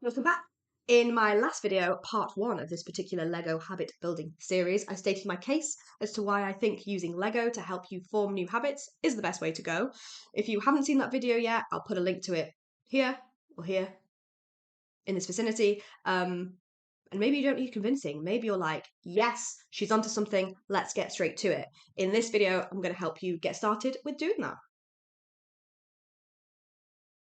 Welcome back. In my last video, part one of this particular Lego habit building series, I stated my case as to why I think using Lego to help you form new habits is the best way to go. If you haven't seen that video yet, I'll put a link to it here or here in this vicinity. And maybe you don't need convincing. Maybe you're like, yes, she's onto something. Let's get straight to it. In this video, I'm going to help you get started with doing that.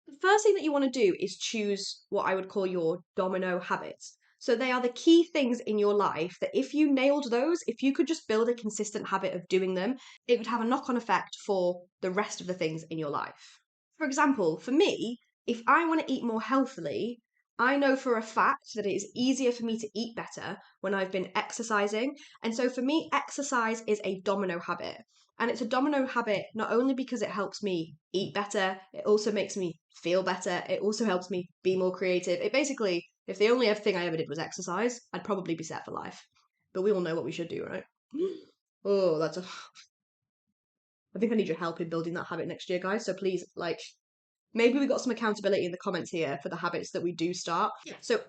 The first thing that you want to do is choose what I would call your domino habits. So they are the key things in your life that if you nailed those, if you could just build a consistent habit of doing them, it would have a knock-on effect for the rest of the things in your life. For example, for me, if I want to eat more healthily, I know for a fact that it is easier for me to eat better when I've been exercising. And so for me, exercise is a domino habit. And it's a domino habit not only because it helps me eat better, it also makes me feel better. It also helps me be more creative. It basically, if the only thing I ever did was exercise, I'd probably be set for life. But we all know what we should do, right? Oh, I think I need your help in building that habit next year, guys. So please, maybe we got some accountability in the comments here for the habits that we do start. Yeah. So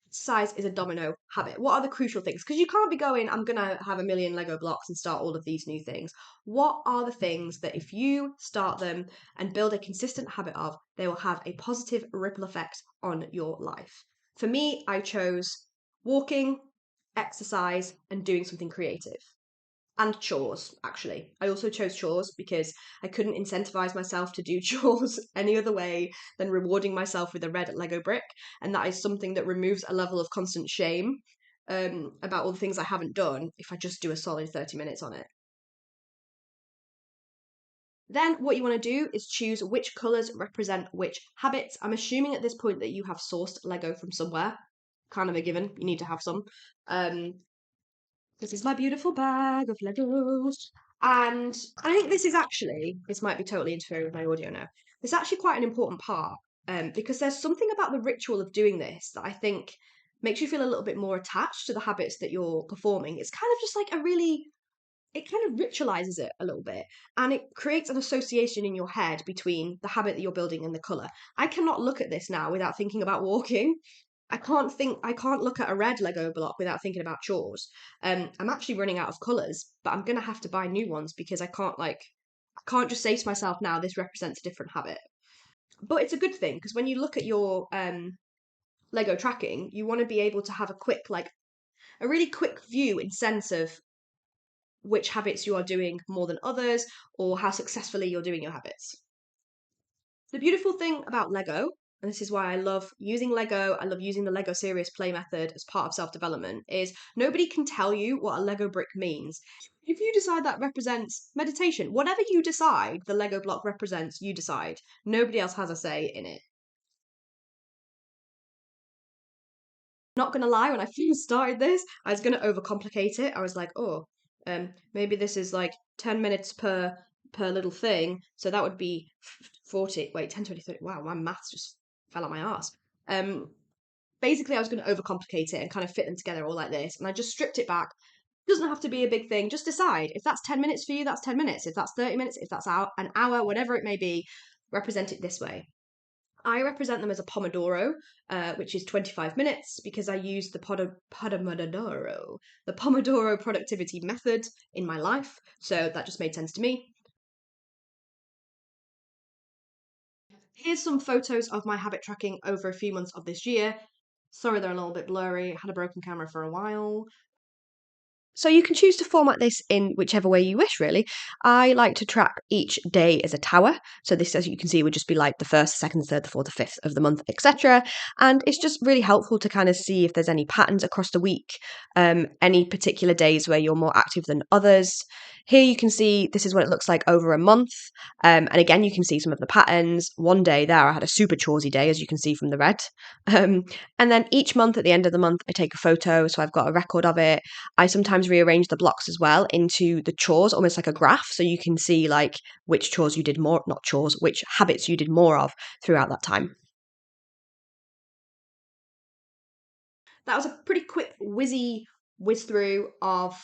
exercise is a domino habit. What are the crucial things? Because you can't be going, I'm going to have a million Lego blocks and start all of these new things. What are the things that if you start them and build a consistent habit of, they will have a positive ripple effect on your life? For me, I chose walking, exercise, and doing something creative. And chores, actually. I also chose chores because I couldn't incentivize myself to do chores any other way than rewarding myself with a red Lego brick. And that is something that removes a level of constant shame about all the things I haven't done if I just do a solid 30 minutes on it. Then what you want to do is choose which colours represent which habits. I'm assuming at this point that you have sourced Lego from somewhere. Kind of a given, you need to have some. This is my beautiful bag of Legos. And I think this might be totally interfering with my audio now. This is actually quite an important part because there's something about the ritual of doing this that I think makes you feel a little bit more attached to the habits that you're performing. It's kind of just like it kind of ritualizes it a little bit and it creates an association in your head between the habit that you're building and the color. I cannot look at this now without thinking about walking. I can't look at a red Lego block without thinking about chores. I'm actually running out of colours, but I'm gonna have to buy new ones because I can't just say to myself now this represents a different habit. But it's a good thing because when you look at your Lego tracking, you want to be able to have a really quick view and sense of which habits you are doing more than others or how successfully you're doing your habits. The beautiful thing about Lego, and this is why I love using Lego, I love using the Lego Serious Play method as part of self-development, is nobody can tell you what a Lego brick means. If you decide that represents meditation, whatever you decide the Lego block represents, you decide. Nobody else has a say in it. Not gonna lie, when I first started this, I was gonna overcomplicate it. I was like, oh, maybe this is like 10 minutes per little thing. So that would be 40, wait, 10, 20, 30. Wow, my maths just fell on my ass. Basically, I was going to overcomplicate it and kind of fit them together all like this. And I just stripped it back. It doesn't have to be a big thing. Just decide if that's 10 minutes for you, that's 10 minutes. If that's 30 minutes, if that's an hour, whatever it may be, represent it this way. I represent them as a Pomodoro, which is 25 minutes, because I use the Pomodoro productivity method in my life. So that just made sense to me. Here's some photos of my habit tracking over a few months of this year. Sorry, they're a little bit blurry. I had a broken camera for a while. So you can choose to format this in whichever way you wish, really. I like to track each day as a tower. So this, as you can see, would just be like the first, the second, the third, the fourth, the fifth of the month, etc. And it's just really helpful to kind of see if there's any patterns across the week, any particular days where you're more active than others. Here you can see this is what it looks like over a month. And again, you can see some of the patterns. One day there, I had a super choresy day, as you can see from the red. And then each month, at the end of the month, I take a photo. So I've got a record of it. I sometimes rearrange the blocks as well into the chores, almost like a graph. So you can see like which chores you did more, not chores, which habits you did more of throughout that time. That was a pretty quick whiz through of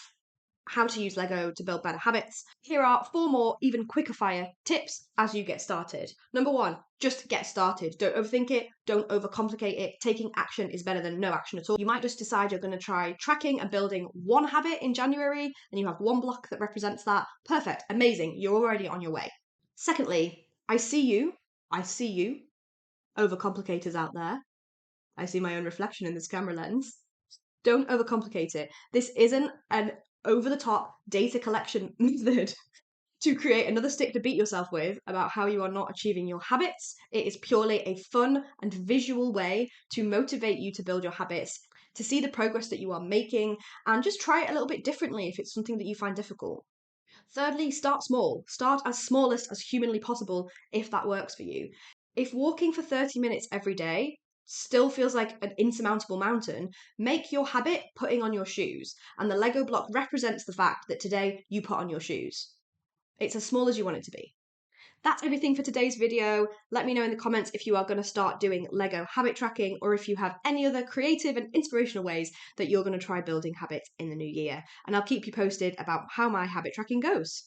how to use Lego to build better habits. Here are 4 more even quicker fire tips as you get started. Number 1, just get started. Don't overthink it, don't overcomplicate it. Taking action is better than no action at all. You might just decide you're going to try tracking and building one habit in January, and you have one block that represents that. Perfect, amazing, you're already on your way. Secondly, I see you, overcomplicators out there. I see my own reflection in this camera lens. Don't overcomplicate it. This isn't an over-the-top data collection method to create another stick to beat yourself with about how you are not achieving your habits. It is purely a fun and visual way to motivate you to build your habits, to see the progress that you are making, and just try it a little bit differently if it's something that you find difficult. Thirdly, start small. Start as smallest as humanly possible if that works for you. If walking for 30 minutes every day still feels like an insurmountable mountain, make your habit putting on your shoes. And the Lego block represents the fact that today you put on your shoes. It's as small as you want it to be. That's everything for today's video. Let me know in the comments if you are going to start doing Lego habit tracking, or if you have any other creative and inspirational ways that you're going to try building habits in the new year. And I'll keep you posted about how my habit tracking goes.